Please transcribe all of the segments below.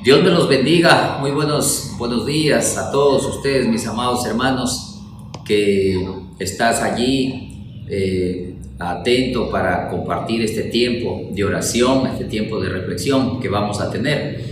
Dios me los bendiga. Muy buenos días a todos ustedes, mis amados hermanos, que estás allí atento para compartir este tiempo de oración, este tiempo de reflexión que vamos a tener.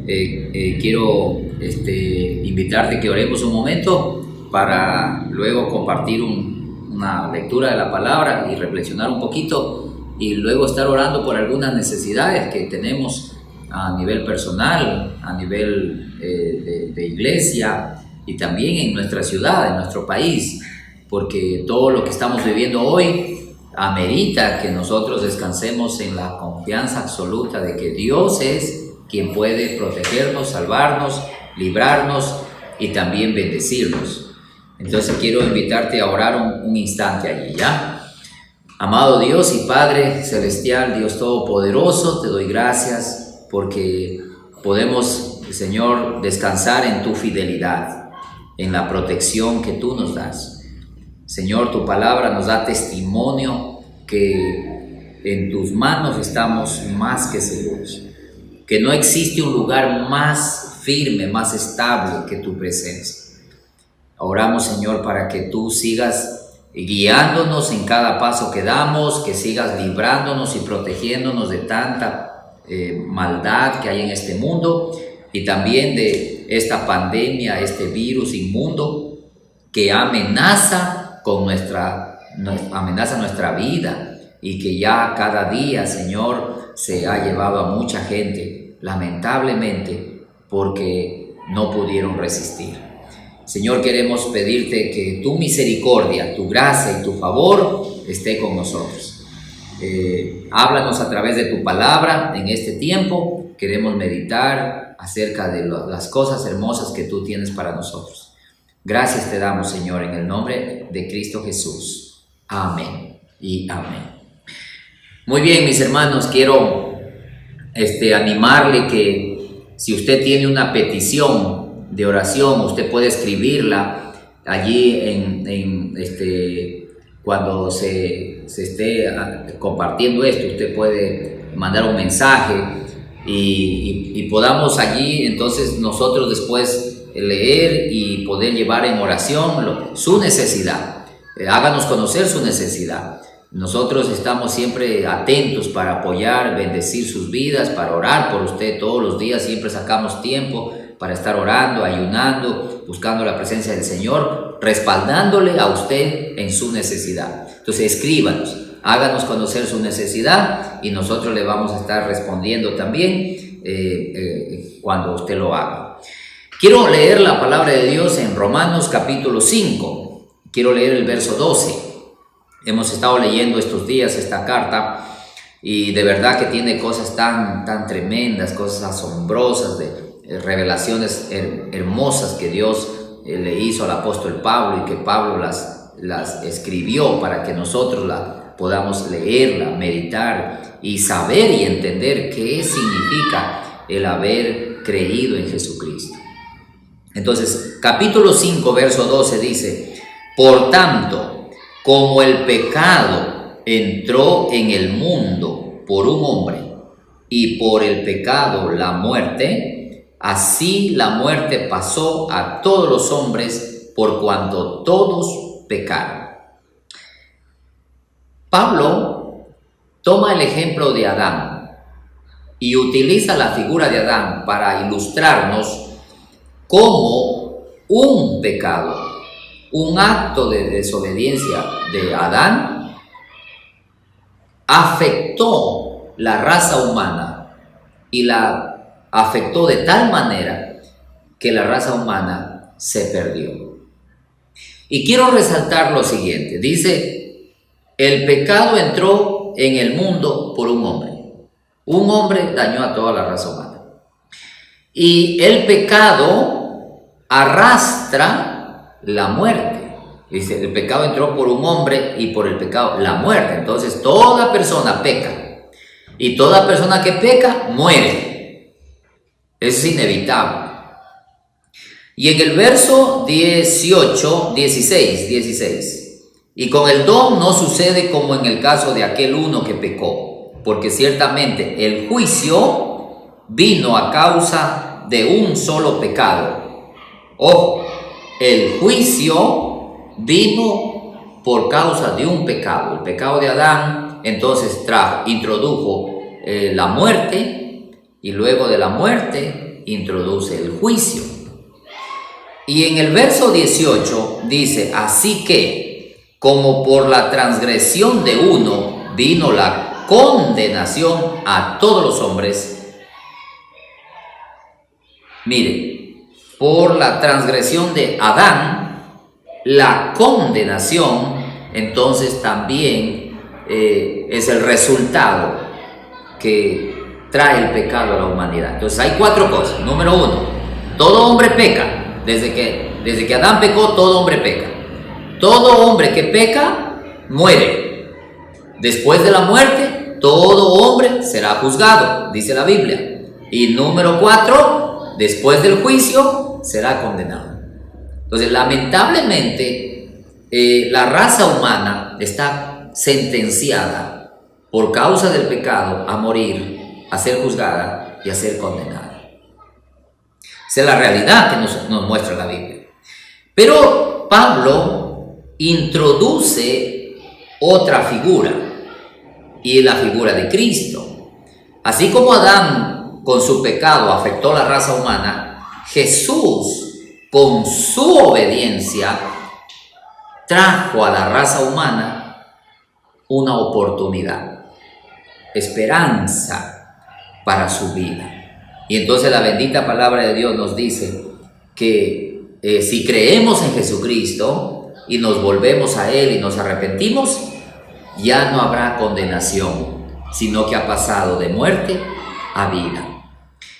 Quiero invitarte que oremos un momento para luego compartir una lectura de la palabra y reflexionar un poquito, y luego estar orando por algunas necesidades que tenemos a nivel personal, a nivel de iglesia, y también en nuestra ciudad, en nuestro país, porque todo lo que estamos viviendo hoy amerita que nosotros descansemos en la confianza absoluta de que Dios es quien puede protegernos, salvarnos, librarnos y también bendecirnos. Entonces quiero invitarte a orar un instante allí, ¿ya? Amado Dios y Padre Celestial, Dios Todopoderoso, te doy gracias porque podemos, Señor, descansar en tu fidelidad, en la protección que tú nos das. Señor, tu palabra nos da testimonio que en tus manos estamos más que seguros, que no existe un lugar más firme, más estable que tu presencia. Oramos, Señor, para que tú sigas guiándonos en cada paso que damos, que sigas librándonos y protegiéndonos de tanta maldad que hay en este mundo, y también de esta pandemia, este virus inmundo que amenaza nuestra vida, y que ya cada día, Señor, se ha llevado a mucha gente, lamentablemente, porque no pudieron resistir. Señor, queremos pedirte que tu misericordia, tu gracia y tu favor esté con nosotros. Háblanos a través de tu palabra en este tiempo. Queremos meditar acerca de las cosas hermosas que tú tienes para nosotros. Gracias te damos, Señor, en el nombre de Cristo Jesús. Amén y amén. Muy bien, mis hermanos, quiero animarle que si usted tiene una petición de oración, usted puede escribirla allí cuando se esté compartiendo esto. Usted puede mandar un mensaje y podamos allí entonces nosotros después leer y poder llevar en oración su necesidad. Háganos conocer su necesidad. Nosotros estamos siempre atentos para apoyar, bendecir sus vidas, para orar por usted todos los días. Siempre sacamos tiempo para estar orando, ayunando, buscando la presencia del Señor, respaldándole a usted en su necesidad. Entonces escríbanos, háganos conocer su necesidad y nosotros le vamos a estar respondiendo también cuando usted lo haga. Quiero leer la palabra de Dios en Romanos capítulo 5. Quiero leer el verso 12. Hemos estado leyendo estos días esta carta y de verdad que tiene cosas tan tremendas, cosas asombrosas, de revelaciones hermosas que Dios le hizo al apóstol Pablo, y que Pablo las escribió para que nosotros podamos leerla, meditar y saber y entender qué significa el haber creído en Jesucristo. Entonces, capítulo 5, verso 12 dice: por tanto, como el pecado entró en el mundo por un hombre, y por el pecado la muerte, así la muerte pasó a todos los hombres por cuanto todos pecaron. Pablo toma el ejemplo de Adán y utiliza la figura de Adán para ilustrarnos cómo un pecado, un acto de desobediencia de Adán, afectó la raza humana, y la afectó de tal manera que la raza humana se perdió. Y quiero resaltar lo siguiente: dice, el pecado entró en el mundo por un hombre. Un hombre dañó a toda la raza humana. Y el pecado arrastra la muerte. Dice, el pecado entró por un hombre y por el pecado la muerte. Entonces toda persona peca, y toda persona que peca muere. Eso es inevitable. Y en el verso 16, y con el don no sucede como en el caso de aquel uno que pecó, porque ciertamente el juicio vino a causa de un solo pecado. Ojo, el juicio vino por causa de un pecado. El pecado de Adán entonces introdujo la muerte, y luego de la muerte introduce el juicio. Y en el verso 18 dice: así que, como por la transgresión de uno vino la condenación a todos los hombres. Mire, por la transgresión de Adán, la condenación, entonces también es el resultado que trae el pecado a la humanidad. Entonces hay 4 cosas. Número 1, todo hombre peca. Desde que Adán pecó, todo hombre peca. Todo hombre que peca, muere. Después de la muerte, todo hombre será juzgado, dice la Biblia. Y número 4, después del juicio, será condenado. Entonces, lamentablemente, la raza humana está sentenciada por causa del pecado a morir, a ser juzgada y a ser condenada. Esa es la realidad que nos muestra la Biblia. Pero Pablo introduce otra figura, y la figura de Cristo. Así como Adán con su pecado afectó la raza humana, Jesús con su obediencia trajo a la raza humana una oportunidad, esperanza para su vida. Y entonces la bendita palabra de Dios nos dice que si creemos en Jesucristo y nos volvemos a Él y nos arrepentimos, ya no habrá condenación, sino que ha pasado de muerte a vida.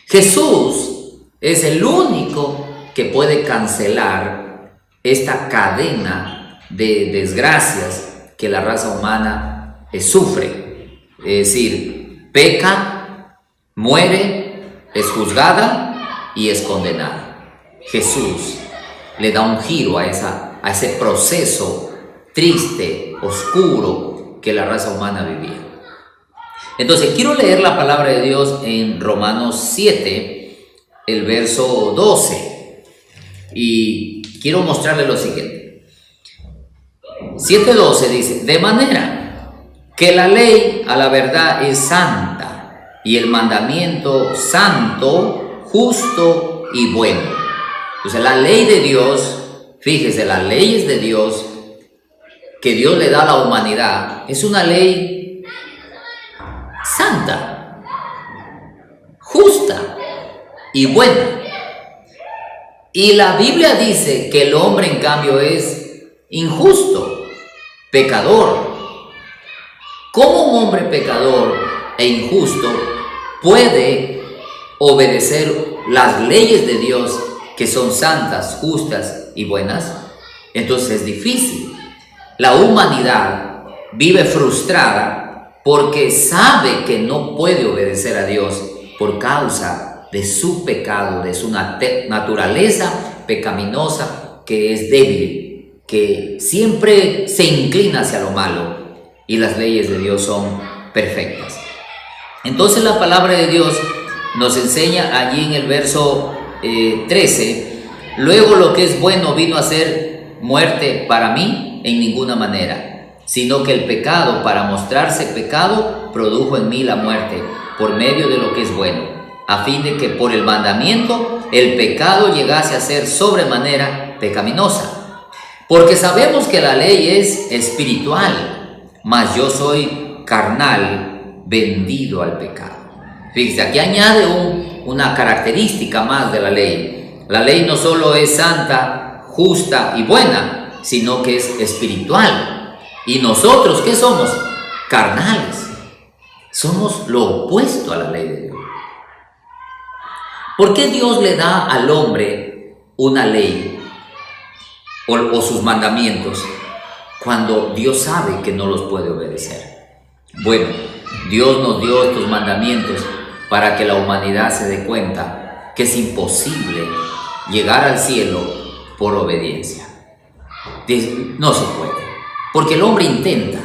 Jesús es el único que puede cancelar esta cadena de desgracias que la raza humana sufre. Es decir, peca, muere, es juzgada y es condenada. Jesús le da un giro a ese proceso triste, oscuro que la raza humana vivía. Entonces quiero leer la palabra de Dios en Romanos 7, el verso 12, y quiero mostrarle lo siguiente. 7:12 dice: de manera que la ley a la verdad es santa, y el mandamiento santo, justo y bueno. Entonces la ley de Dios, fíjese, las leyes de Dios que Dios le da a la humanidad es una ley santa, justa y buena. Y la Biblia dice que el hombre en cambio es injusto, pecador. ¿Cómo un hombre pecador e injusto puede obedecer las leyes de Dios que son santas, justas y buenas? Entonces es difícil. La humanidad vive frustrada porque sabe que no puede obedecer a Dios por causa de su pecado, de su naturaleza pecaminosa, que es débil, que siempre se inclina hacia lo malo, y las leyes de Dios son perfectas. Entonces la palabra de Dios nos enseña allí en el verso 13: luego lo que es bueno vino a ser muerte para mí en ninguna manera, sino que el pecado, para mostrarse pecado, produjo en mí la muerte por medio de lo que es bueno, a fin de que por el mandamiento el pecado llegase a ser sobremanera pecaminosa. Porque sabemos que la ley es espiritual, mas yo soy carnal, vendido al pecado. Fíjese, aquí añade una característica más de la ley. La ley no solo es santa, justa y buena, sino que es espiritual. ¿Y nosotros qué somos? Carnales. Somos lo opuesto a la ley de Dios. ¿Por qué Dios le da al hombre una ley o sus mandamientos cuando Dios sabe que no los puede obedecer? Bueno, Dios nos dio estos mandamientos para que la humanidad se dé cuenta que es imposible llegar al cielo por obediencia. No se puede, porque el hombre intenta.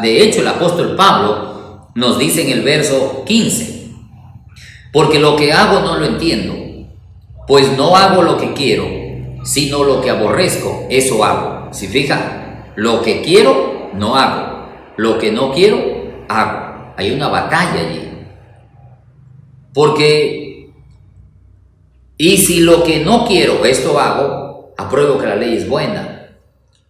De hecho, el apóstol Pablo nos dice en el verso 15: porque lo que hago no lo entiendo, pues no hago lo que quiero, sino lo que aborrezco, eso hago. Si fijan, lo que quiero no hago, lo que no quiero hago. Hay una batalla allí. Porque, y si lo que no quiero, esto hago, apruebo que la ley es buena.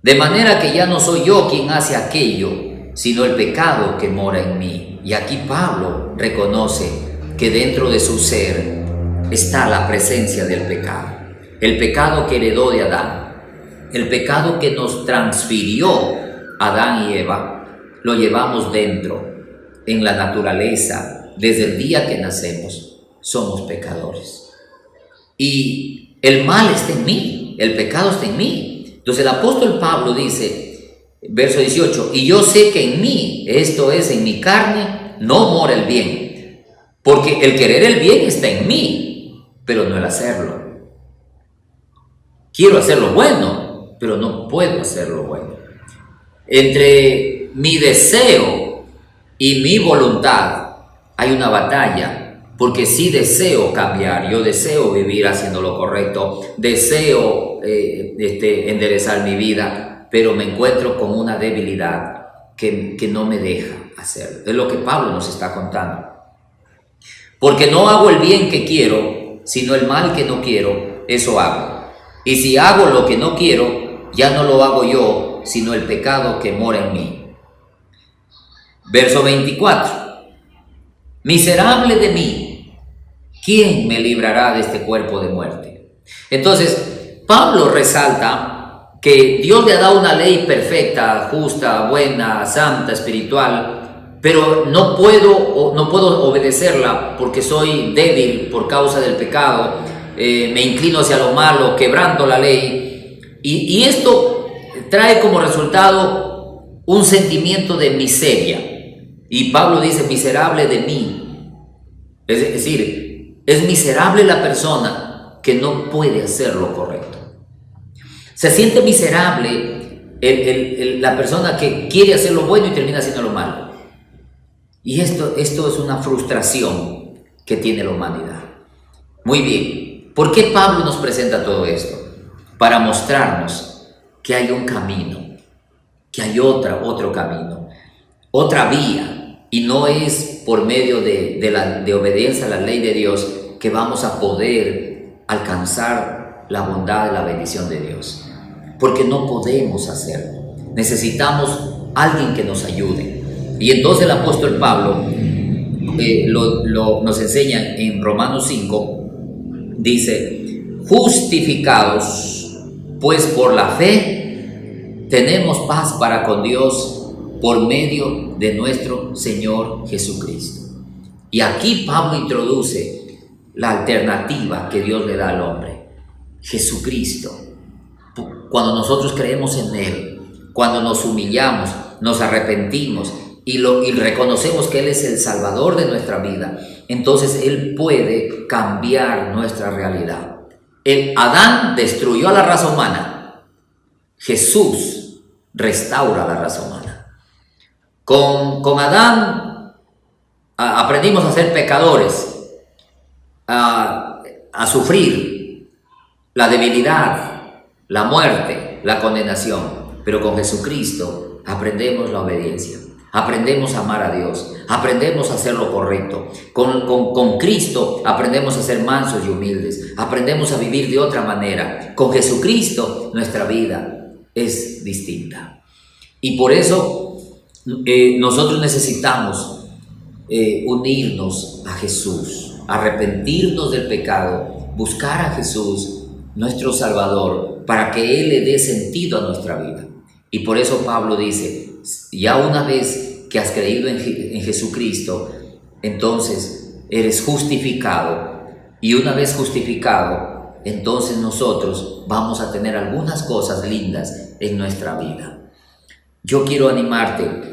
De manera que ya no soy yo quien hace aquello, sino el pecado que mora en mí. Y aquí Pablo reconoce que dentro de su ser está la presencia del pecado. El pecado que heredó de Adán, el pecado que nos transfirió Adán y Eva, lo llevamos dentro, en la naturaleza. Desde el día que nacemos, somos pecadores. Y el mal está en mí, el pecado está en mí. Entonces el apóstol Pablo dice, verso 18, y yo sé que en mí, esto es, en mi carne, no mora el bien. Porque el querer el bien está en mí, pero no el hacerlo. Quiero hacer lo bueno, pero no puedo hacer lo bueno. Entre mi deseo y mi voluntad hay una batalla, porque sí deseo cambiar, yo deseo vivir haciendo lo correcto, deseo enderezar mi vida, pero me encuentro con una debilidad que no me deja hacerlo. Es lo que Pablo nos está contando. Porque no hago el bien que quiero, sino el mal que no quiero, eso hago. Y si hago lo que no quiero, ya no lo hago yo, sino el pecado que mora en mí. Verso 24. Miserable de mí, ¿quién me librará de este cuerpo de muerte? Entonces, Pablo resalta que Dios le ha dado una ley perfecta, justa, buena, santa, espiritual, pero no puedo obedecerla porque soy débil por causa del pecado, me inclino hacia lo malo, quebranto la ley, y esto trae como resultado un sentimiento de miseria. Y Pablo dice, miserable de mí. Es decir, es miserable la persona que no puede hacer lo correcto. Se siente miserable la persona que quiere hacer lo bueno y termina haciendo lo malo. Y esto es una frustración que tiene la humanidad. Muy bien, ¿por qué Pablo nos presenta todo esto? Para mostrarnos que hay un camino, que hay otro camino, otra vía. Y no es por medio de obediencia a la ley de Dios que vamos a poder alcanzar la bondad y la bendición de Dios. Porque no podemos hacerlo. Necesitamos alguien que nos ayude. Y entonces el apóstol Pablo nos enseña en Romanos 5, dice, justificados pues por la fe, tenemos paz para con Dios por medio de nuestro Señor Jesucristo. Y aquí Pablo introduce la alternativa que Dios le da al hombre, Jesucristo. Cuando nosotros creemos en Él, cuando nos humillamos, nos arrepentimos y reconocemos que Él es el Salvador de nuestra vida, entonces Él puede cambiar nuestra realidad. Adán destruyó a la raza humana, Jesús restaura la raza humana. Con Adán aprendimos a ser pecadores, a sufrir la debilidad, la muerte, la condenación. Pero con Jesucristo aprendemos la obediencia, aprendemos a amar a Dios, aprendemos a hacer lo correcto. Con Cristo aprendemos a ser mansos y humildes, aprendemos a vivir de otra manera. Con Jesucristo nuestra vida es distinta. Y por eso nosotros necesitamos unirnos a Jesús, arrepentirnos del pecado, buscar a Jesús, nuestro Salvador, para que Él le dé sentido a nuestra vida. Y por eso Pablo dice, ya una vez que has creído en Jesucristo, entonces eres justificado. Y una vez justificado, entonces nosotros vamos a tener algunas cosas lindas en nuestra vida. Yo quiero animarte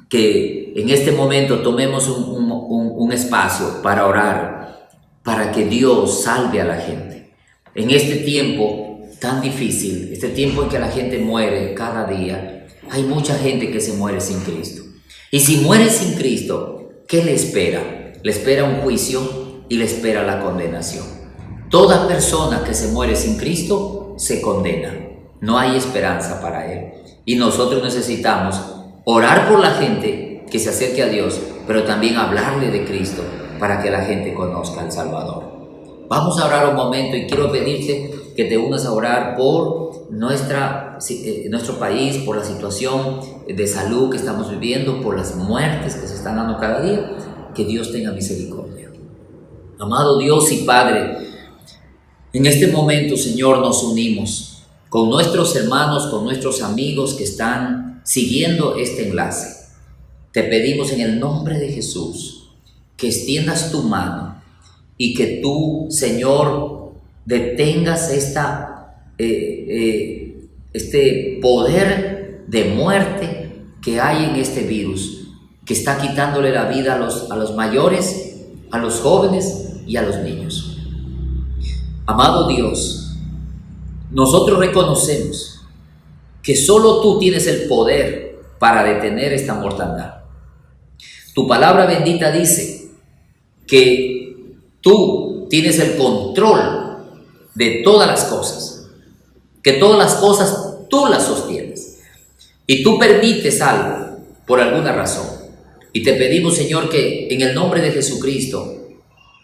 que en este momento tomemos un espacio para orar, para que Dios salve a la gente. En este tiempo tan difícil, este tiempo en que la gente muere cada día, hay mucha gente que se muere sin Cristo. Y si muere sin Cristo, ¿qué le espera? ¿Le espera un juicio? y le espera la condenación. Toda persona que se muere sin Cristo se condena. No hay esperanza para él. Y nosotros necesitamos orar por la gente que se acerque a Dios, pero también hablarle de Cristo para que la gente conozca al Salvador. Vamos a orar un momento y quiero pedirte que te unas a orar por nuestro país, por la situación de salud que estamos viviendo, por las muertes que se están dando cada día. Que Dios tenga misericordia. Amado Dios y Padre, en este momento, Señor, nos unimos con nuestros hermanos, con nuestros amigos que están siguiendo este enlace. Te pedimos en el nombre de Jesús que extiendas tu mano y que tú, Señor, detengas este poder de muerte que hay en este virus, que está quitándole la vida a los mayores, a los jóvenes y a los niños. Amado Dios, nosotros reconocemos que solo tú tienes el poder para detener esta mortandad. Tu palabra bendita dice que tú tienes el control de todas las cosas, que todas las cosas tú las sostienes y tú permites algo por alguna razón. Y te pedimos, Señor, que en el nombre de Jesucristo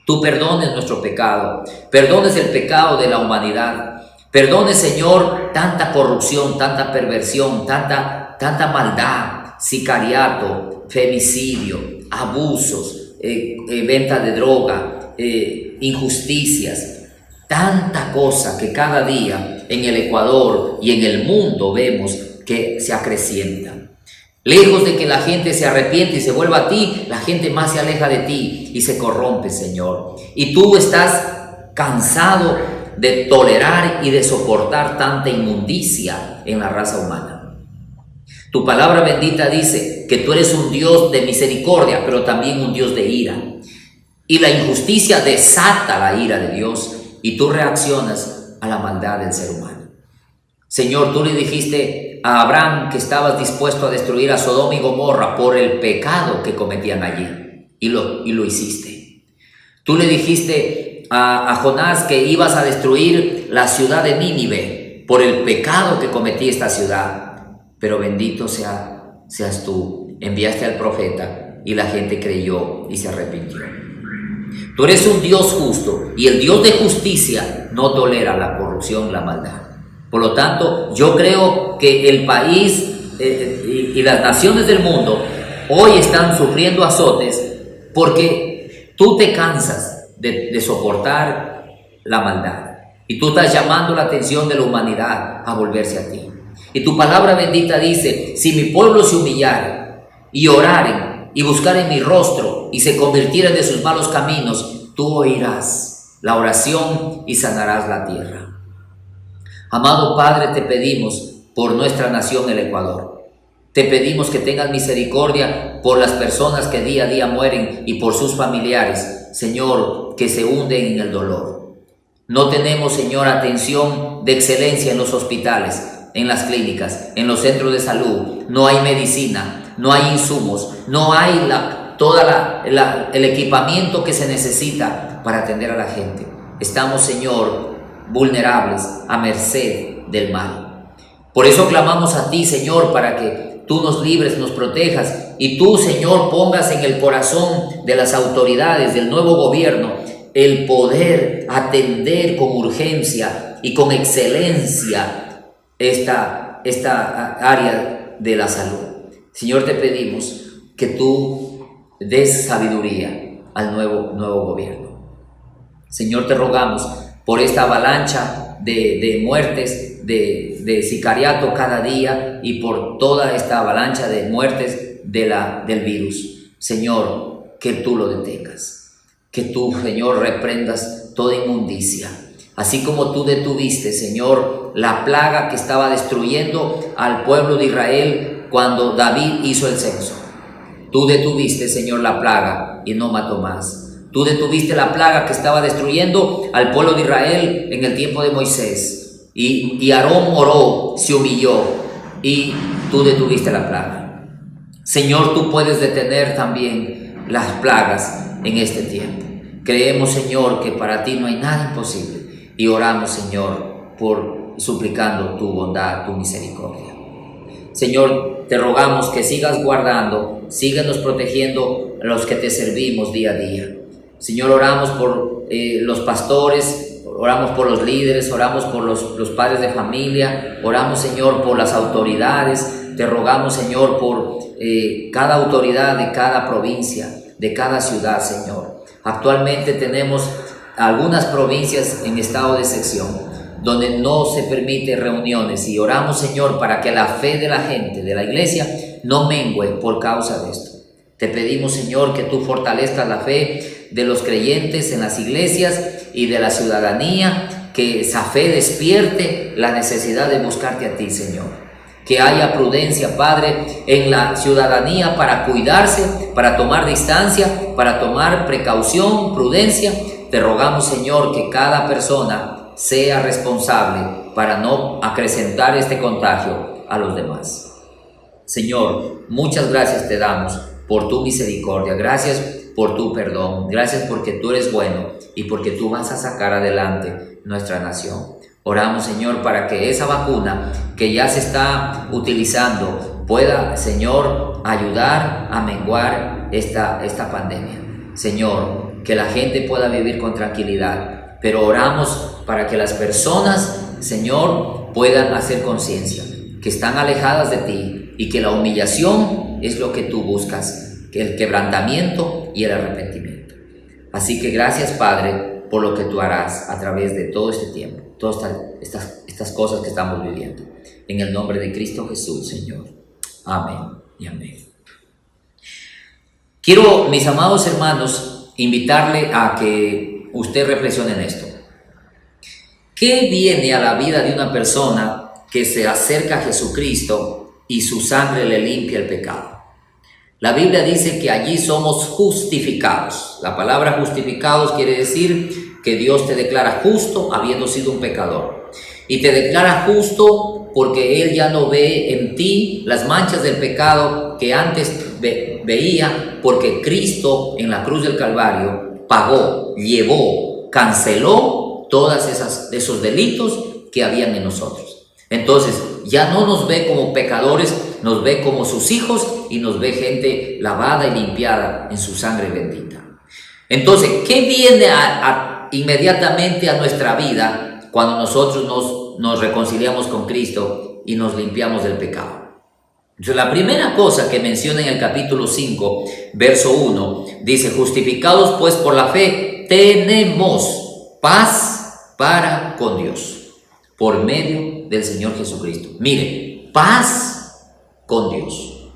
tú perdones nuestro pecado, perdones el pecado de la humanidad, perdones, Señor, tanta corrupción, tanta perversión, tanta maldad, sicariato, femicidio, abusos, venta de droga, injusticias, tanta cosa que cada día en el Ecuador y en el mundo vemos que se acrecienta. Lejos de que la gente se arrepiente y se vuelva a ti, la gente más se aleja de ti y se corrompe, Señor. Y tú estás cansado de tolerar y de soportar tanta inmundicia en la raza humana. Tu palabra bendita dice que tú eres un Dios de misericordia, pero también un Dios de ira. Y la injusticia desata la ira de Dios y tú reaccionas a la maldad del ser humano. Señor, tú le dijiste a Abraham que estabas dispuesto a destruir a Sodoma y Gomorra por el pecado que cometían allí, y lo hiciste. Tú le dijiste a Jonás que ibas a destruir la ciudad de Nínive por el pecado que cometía esta ciudad, pero bendito seas tú, enviaste al profeta y la gente creyó y se arrepintió. Tú eres un Dios justo y el Dios de justicia no tolera la corrupción, la maldad. Por lo tanto, yo creo que el país y las naciones del mundo hoy están sufriendo azotes porque tú te cansas de soportar la maldad y tú estás llamando la atención de la humanidad a volverse a ti. Y tu palabra bendita dice: si mi pueblo se humillare y oraren y buscaren mi rostro y se convirtieren de sus malos caminos, tú oirás la oración y sanarás la tierra. Amado Padre, te pedimos por nuestra nación, el Ecuador. Te pedimos que tengas misericordia por las personas que día a día mueren y por sus familiares, Señor, que se hunden en el dolor. No tenemos, Señor, atención de excelencia en los hospitales, en las clínicas, en los centros de salud. No hay medicina, no hay insumos, no hay el equipamiento que se necesita para atender a la gente. Estamos, Señor, vulnerables, a merced del mal. Por eso clamamos a ti, Señor, para que tú nos libres, nos protejas y tú, Señor, pongas en el corazón de las autoridades del nuevo gobierno el poder atender con urgencia y con excelencia esta área de la salud. Señor, te pedimos que tú des sabiduría al nuevo gobierno. Señor, te rogamos por esta avalancha de muertes, de sicariato cada día y por toda esta avalancha de muertes del virus. Señor, que tú lo detengas, que tú, Señor, reprendas toda inmundicia. Así como tú detuviste, Señor, la plaga que estaba destruyendo al pueblo de Israel cuando David hizo el censo. Tú detuviste, Señor, la plaga y no mató más. Tú detuviste la plaga que estaba destruyendo al pueblo de Israel en el tiempo de Moisés. Y Aarón oró, se humilló y tú detuviste la plaga. Señor, tú puedes detener también las plagas en este tiempo. Creemos, Señor, que para ti no hay nada imposible y oramos, Señor, suplicando tu bondad, tu misericordia. Señor, te rogamos que sigas guardando, síguenos protegiendo a los que te servimos día a día. Señor, oramos por los pastores, oramos por los líderes, oramos por los padres de familia, oramos, Señor, por las autoridades. Te rogamos, Señor, por cada autoridad de cada provincia, de cada ciudad, Señor. Actualmente tenemos algunas provincias en estado de sección donde no se permite reuniones y oramos, Señor, para que la fe de la gente, de la iglesia, no mengue por causa de esto. Te pedimos, Señor, que tú fortalezcas la fe de los creyentes en las iglesias y de la ciudadanía, que esa fe despierte la necesidad de buscarte a ti, Señor. Que haya prudencia, Padre, en la ciudadanía para cuidarse, para tomar distancia, para tomar precaución, prudencia. Te rogamos, Señor, que cada persona sea responsable para no acrecentar este contagio a los demás. Señor, muchas gracias te damos por tu misericordia, gracias por tu perdón, gracias porque tú eres bueno y porque tú vas a sacar adelante nuestra nación. Oramos, Señor, para que esa vacuna que ya se está utilizando pueda, Señor, ayudar a menguar esta pandemia. Señor, que la gente pueda vivir con tranquilidad, pero oramos para que las personas, Señor, puedan hacer conciencia, que están alejadas de ti y que la humillación es lo que tú buscas, que el quebrantamiento y el arrepentimiento. Así que gracias, Padre, por lo que tú harás a través de todo este tiempo, todas estas cosas que estamos viviendo. En el nombre de Cristo Jesús, Señor. Amén y amén. Quiero, mis amados hermanos, invitarle a que usted reflexione en esto. ¿Qué viene a la vida de una persona que se acerca a Jesucristo y su sangre le limpia el pecado? La Biblia dice que allí somos justificados. La palabra justificados quiere decir que Dios te declara justo habiendo sido un pecador. Y te declara justo porque Él ya no ve en ti las manchas del pecado que antes veía, porque Cristo en la cruz del Calvario pagó, llevó, canceló todos esos delitos que habían en nosotros. Entonces ya no nos ve como pecadores, nos ve como sus hijos y nos ve gente lavada y limpiada en su sangre bendita. Entonces, ¿qué viene inmediatamente a nuestra vida cuando nosotros nos reconciliamos con Cristo y nos limpiamos del pecado? Entonces, la primera cosa que menciona en el capítulo 5, verso 1, dice: justificados pues por la fe, tenemos paz para con Dios por medio del Señor Jesucristo. Mire, paz con Dios.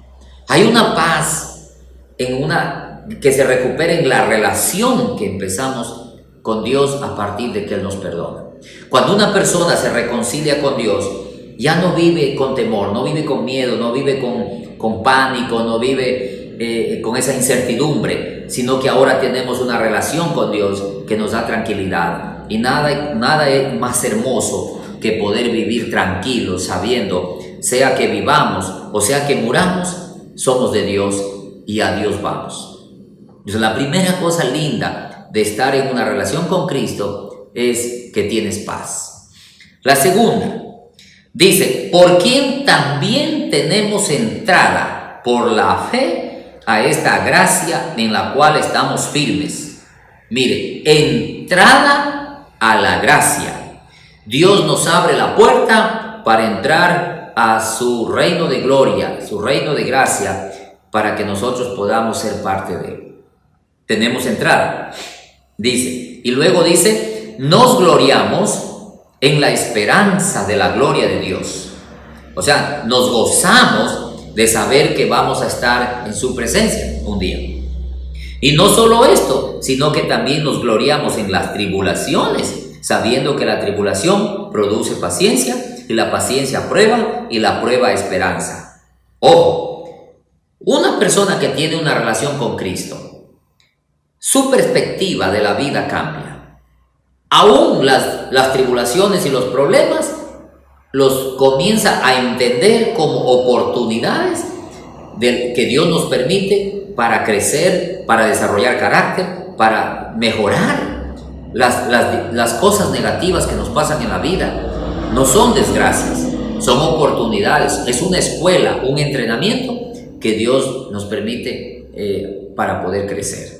Hay una paz que se recupera en la relación que empezamos con Dios a partir de que Él nos perdona. Cuando una persona se reconcilia con Dios, ya no vive con temor, no vive con miedo, no vive con pánico, no vive con esa incertidumbre, sino que ahora tenemos una relación con Dios que nos da tranquilidad. Y nada es más hermoso que poder vivir tranquilos, sabiendo, sea que vivamos o sea que muramos, somos de Dios y a Dios vamos. Entonces, la primera cosa linda de estar en una relación con Cristo es que tienes paz. La segunda, dice: por quien también tenemos entrada por la fe a esta gracia en la cual estamos firmes. Mire, entrada a la gracia. Dios nos abre la puerta para entrar a su reino de gloria, su reino de gracia, para que nosotros podamos ser parte de él. Tenemos entrada, dice. Y luego dice: nos gloriamos en la esperanza de la gloria de Dios. O sea, nos gozamos de saber que vamos a estar en su presencia un día. Y no solo esto, sino que también nos gloriamos en las tribulaciones, sabiendo que la tribulación produce paciencia, y la paciencia prueba, y la prueba esperanza. Ojo, una persona que tiene una relación con Cristo, su perspectiva de la vida cambia. Aún las tribulaciones y los problemas los comienza a entender como oportunidades que Dios nos permite para crecer, para desarrollar carácter, para mejorar. Las cosas negativas que nos pasan en la vida no son desgracias, son oportunidades, es una escuela, un entrenamiento que Dios nos permite para poder crecer.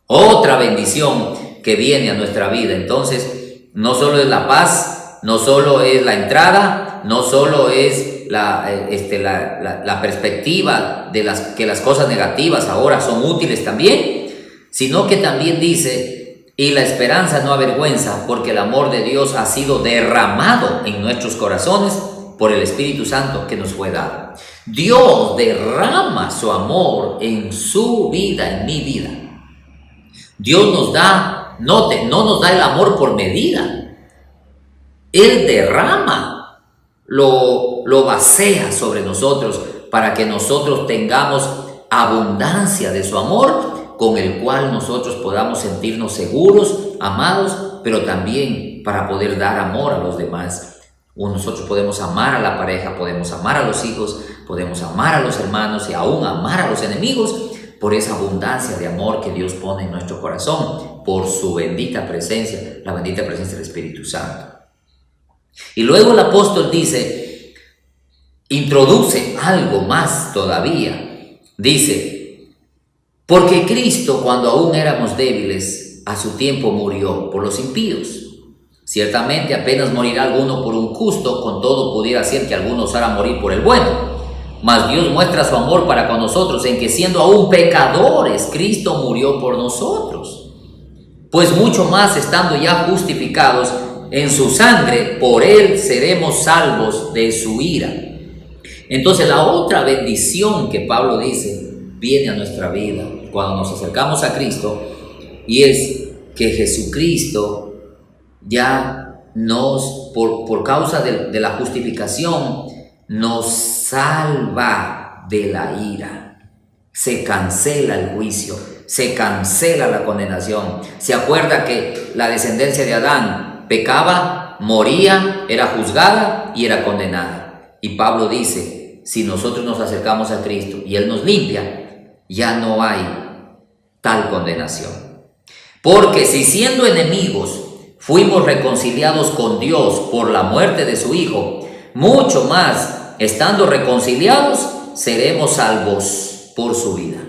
Otra bendición que viene a nuestra vida, entonces, no solo es la paz, no solo es la entrada, no solo es la perspectiva de que las cosas negativas ahora son útiles también, sino que también dice, y la esperanza no avergüenza, porque el amor de Dios ha sido derramado en nuestros corazones por el Espíritu Santo que nos fue dado. Dios derrama su amor en su vida, en mi vida. Dios nos da, no nos da el amor por medida. Él derrama, lo vacía sobre nosotros para que nosotros tengamos abundancia de su amor, con el cual nosotros podamos sentirnos seguros, amados, pero también para poder dar amor a los demás. Nosotros podemos amar a la pareja, podemos amar a los hijos, podemos amar a los hermanos y aún amar a los enemigos por esa abundancia de amor que Dios pone en nuestro corazón, por su bendita presencia, la bendita presencia del Espíritu Santo. Y luego el apóstol dice, introduce algo más todavía. Dice, porque Cristo, cuando aún éramos débiles, a su tiempo murió por los impíos. Ciertamente apenas morirá alguno por un justo, con todo pudiera ser que alguno osara morir por el bueno. Mas Dios muestra su amor para con nosotros en que, siendo aún pecadores, Cristo murió por nosotros. Pues mucho más, estando ya justificados en su sangre, por él seremos salvos de su ira. Entonces la otra bendición que Pablo dice viene a nuestra vida cuando nos acercamos a Cristo, y es que Jesucristo ya por causa de la justificación, nos salva de la ira. Se cancela el juicio, se cancela la condenación. Se acuerda que la descendencia de Adán pecaba, moría, era juzgada y era condenada. Y Pablo dice, si nosotros nos acercamos a Cristo y Él nos limpia, ya no hay tal condenación. Porque si siendo enemigos fuimos reconciliados con Dios por la muerte de su Hijo, mucho más, estando reconciliados, seremos salvos por su vida.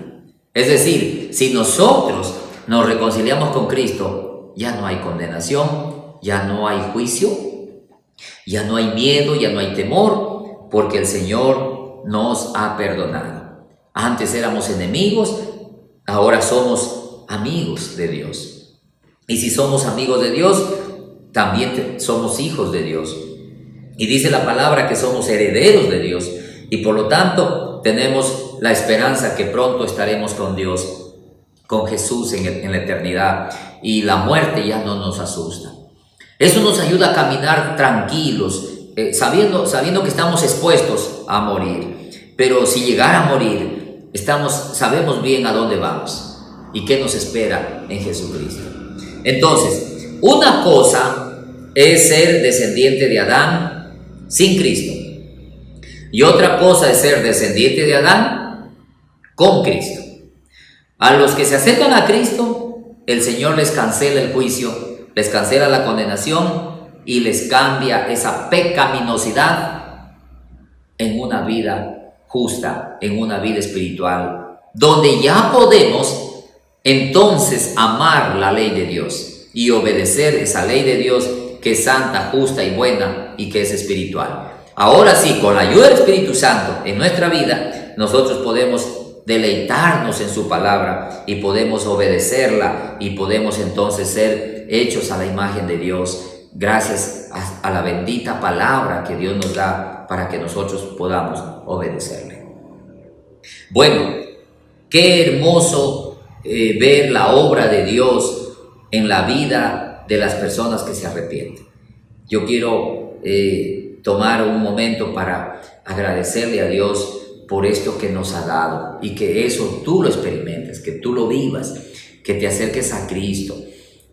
Es decir, si nosotros nos reconciliamos con Cristo, ya no hay condenación, ya no hay juicio, ya no hay miedo, ya no hay temor, porque el Señor nos ha perdonado. Antes éramos enemigos, ahora somos amigos de Dios. Y si somos amigos de Dios, también somos hijos de Dios. Y dice la palabra que somos herederos de Dios, y por lo tanto tenemos la esperanza que pronto estaremos con Dios, con Jesús en la eternidad, y la muerte ya no nos asusta. Eso nos ayuda a caminar tranquilos, sabiendo que estamos expuestos a morir. Pero si llegara a morir, sabemos bien a dónde vamos y qué nos espera en Jesucristo. Entonces, una cosa es ser descendiente de Adán sin Cristo, y otra cosa es ser descendiente de Adán con Cristo. A los que se acercan a Cristo, el Señor les cancela el juicio, les cancela la condenación y les cambia esa pecaminosidad en una vida justa, en una vida espiritual, donde ya podemos entonces amar la ley de Dios y obedecer esa ley de Dios que es santa, justa y buena y que es espiritual. Ahora sí, con la ayuda del Espíritu Santo en nuestra vida, nosotros podemos deleitarnos en su palabra y podemos obedecerla, y podemos entonces ser hechos a la imagen de Dios gracias a la bendita palabra que Dios nos da para que nosotros podamos obedecerle. Bueno, qué hermoso ver la obra de Dios en la vida de las personas que se arrepienten. Yo quiero tomar un momento para agradecerle a Dios por esto que nos ha dado, y que eso tú lo experimentes, que tú lo vivas, que te acerques a Cristo.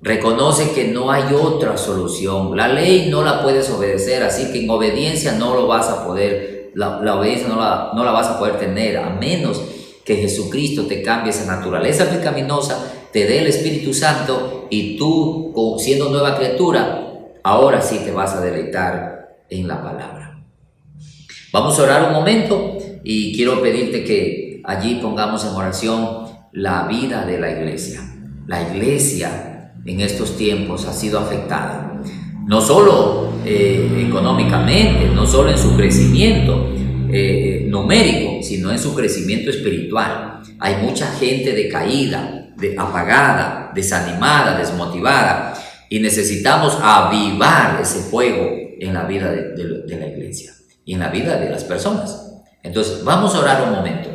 Reconoce que no hay otra solución. La ley no la puedes obedecer, así que en obediencia no lo vas a poder, la obediencia no la vas a poder tener, a menos que Jesucristo te cambie esa naturaleza pecaminosa, te dé el Espíritu Santo y tú, siendo nueva criatura, ahora sí te vas a deleitar en la palabra. Vamos a orar un momento y quiero pedirte que allí pongamos en oración la vida de la iglesia. La iglesia en estos tiempos ha sido afectada, no solo económicamente, no solo en su crecimiento numérico, sino en su crecimiento espiritual. Hay mucha gente decaída, apagada, desanimada, desmotivada, y necesitamos avivar ese fuego en la vida de la iglesia y en la vida de las personas. Entonces, vamos a orar un momento.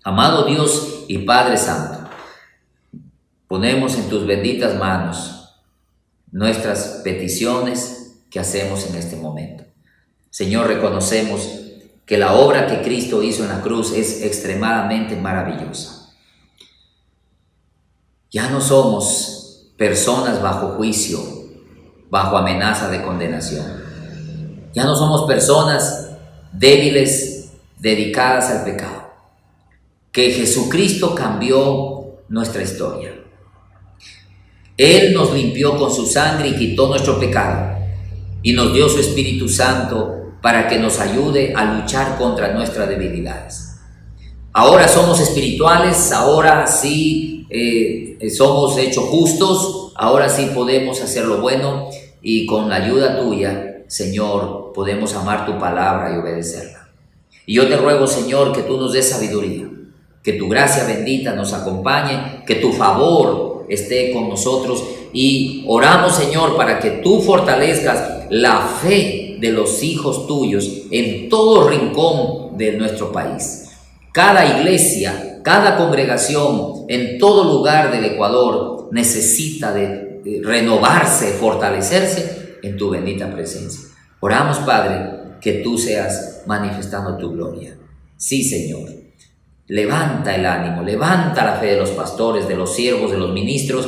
Amado Dios y Padre Santo, ponemos en tus benditas manos nuestras peticiones que hacemos en este momento. Señor, reconocemos que la obra que Cristo hizo en la cruz es extremadamente maravillosa. Ya no somos personas bajo juicio, bajo amenaza de condenación. Ya no somos personas débiles, dedicadas al pecado. Que Jesucristo cambió nuestra historia. Él nos limpió con su sangre y quitó nuestro pecado, y nos dio su Espíritu Santo para que nos ayude a luchar contra nuestras debilidades. Ahora somos espirituales, ahora sí somos hechos justos, ahora sí podemos hacer lo bueno, y con la ayuda tuya, Señor, podemos amar tu palabra y obedecerla. Y yo te ruego, Señor, que tú nos des sabiduría, que tu gracia bendita nos acompañe, que tu favor esté con nosotros, y oramos, Señor, para que tú fortalezcas la fe de los hijos tuyos en todo rincón de nuestro país. Cada iglesia, cada congregación en todo lugar del Ecuador necesita de renovarse, fortalecerse en tu bendita presencia. Oramos, Padre, que tú seas manifestando tu gloria. Sí, Señor. Levanta el ánimo, levanta la fe de los pastores, de los siervos, de los ministros,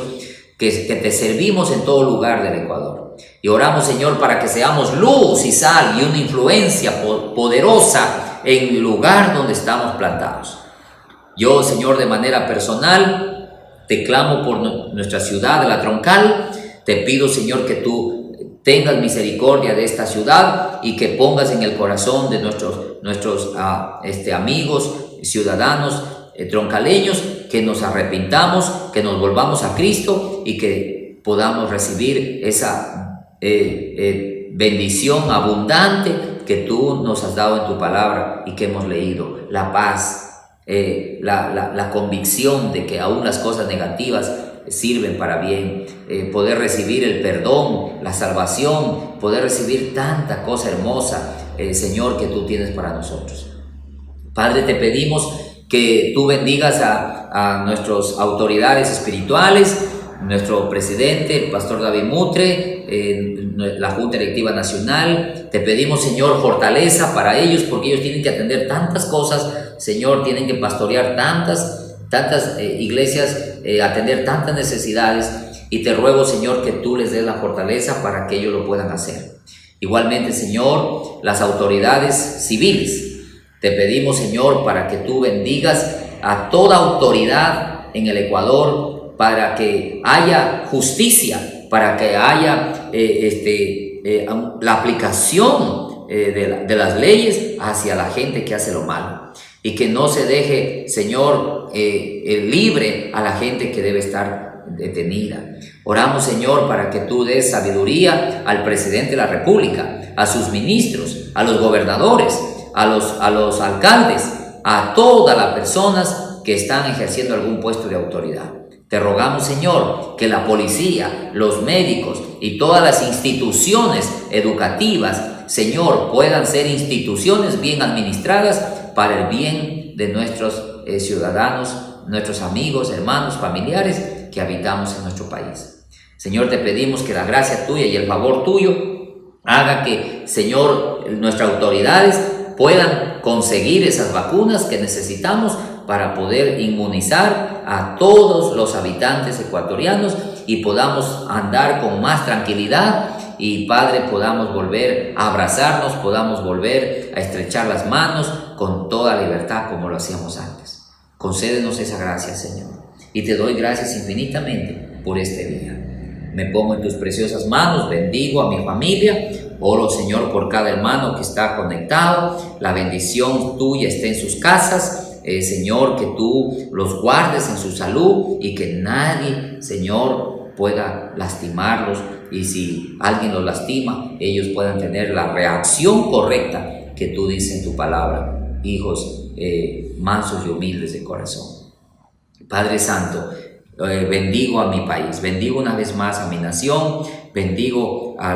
que te servimos en todo lugar del Ecuador. Y oramos, Señor, para que seamos luz y sal y una influencia poderosa en el lugar donde estamos plantados. Yo, Señor, de manera personal, te clamo por nuestra ciudad de La Troncal. Te pido, Señor, que tú tengas misericordia de esta ciudad y que pongas en el corazón de nuestros amigos, ciudadanos troncaleños, que nos arrepintamos, que nos volvamos a Cristo y que podamos recibir esa bendición abundante que tú nos has dado en tu palabra y que hemos leído. La paz, la convicción de que aún las cosas negativas sirven para bien, poder recibir el perdón, la salvación, poder recibir tanta cosa hermosa, Señor, que tú tienes para nosotros. Padre, te pedimos que tú bendigas a nuestras autoridades espirituales, nuestro presidente, el pastor David Mutre, la Junta Directiva Nacional. Te pedimos, Señor, fortaleza para ellos, porque ellos tienen que atender tantas cosas, Señor, tienen que pastorear tantas iglesias, atender tantas necesidades, y te ruego, Señor, que tú les des la fortaleza para que ellos lo puedan hacer. Igualmente, Señor, las autoridades civiles, te pedimos, Señor, para que tú bendigas a toda autoridad en el Ecuador, para que haya justicia, para que haya la aplicación de las leyes hacia la gente que hace lo malo, y que no se deje, Señor, libre a la gente que debe estar detenida. Oramos, Señor, para que tú des sabiduría al presidente de la República, a sus ministros, a los gobernadores, a los alcaldes, a todas las personas que están ejerciendo algún puesto de autoridad. Te rogamos, Señor, que la policía, los médicos y todas las instituciones educativas, Señor, puedan ser instituciones bien administradas para el bien de nuestros ciudadanos, nuestros amigos, hermanos, familiares que habitamos en nuestro país. Señor, te pedimos que la gracia tuya y el favor tuyo haga que, Señor, nuestras autoridades puedan conseguir esas vacunas que necesitamos para poder inmunizar a todos los habitantes ecuatorianos y podamos andar con más tranquilidad, y, Padre, podamos volver a abrazarnos, podamos volver a estrechar las manos con toda libertad como lo hacíamos antes. Concédenos esa gracia, Señor. Y te doy gracias infinitamente por este día. Me pongo en tus preciosas manos, bendigo a mi familia. Oro, Señor, por cada hermano que está conectado. La bendición tuya esté en sus casas. Señor, que tú los guardes en su salud y que nadie, Señor, pueda lastimarlos. Y si alguien los lastima, ellos puedan tener la reacción correcta que tú dices en tu palabra. Hijos mansos y humildes de corazón. Padre Santo, bendigo a mi país, bendigo una vez más a mi nación, bendigo a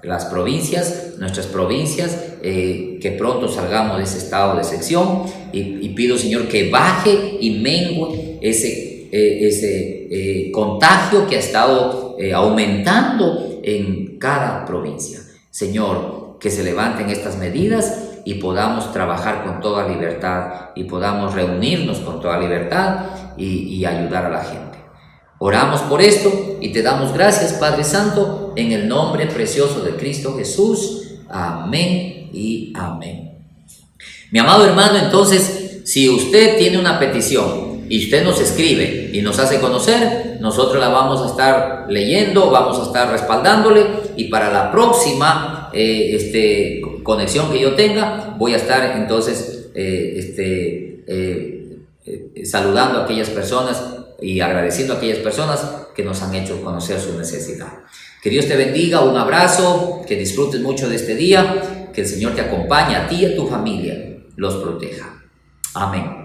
las provincias, nuestras provincias, que pronto salgamos de ese estado de sección y pido, Señor, que baje y mengue ese contagio que ha estado aumentando en cada provincia. Señor, que se levanten estas medidas y podamos trabajar con toda libertad y podamos reunirnos con toda libertad y ayudar a la gente. Oramos por esto y te damos gracias, Padre Santo, en el nombre precioso de Cristo Jesús. Amén y amén. Mi amado hermano, entonces, si usted tiene una petición y usted nos escribe y nos hace conocer, nosotros la vamos a estar leyendo, vamos a estar respaldándole, y para la próxima conexión que yo tenga, voy a estar entonces saludando a aquellas personas y agradeciendo a aquellas personas que nos han hecho conocer su necesidad. Que Dios te bendiga, un abrazo, que disfrutes mucho de este día, que el Señor te acompañe a ti y a tu familia, los proteja. Amén.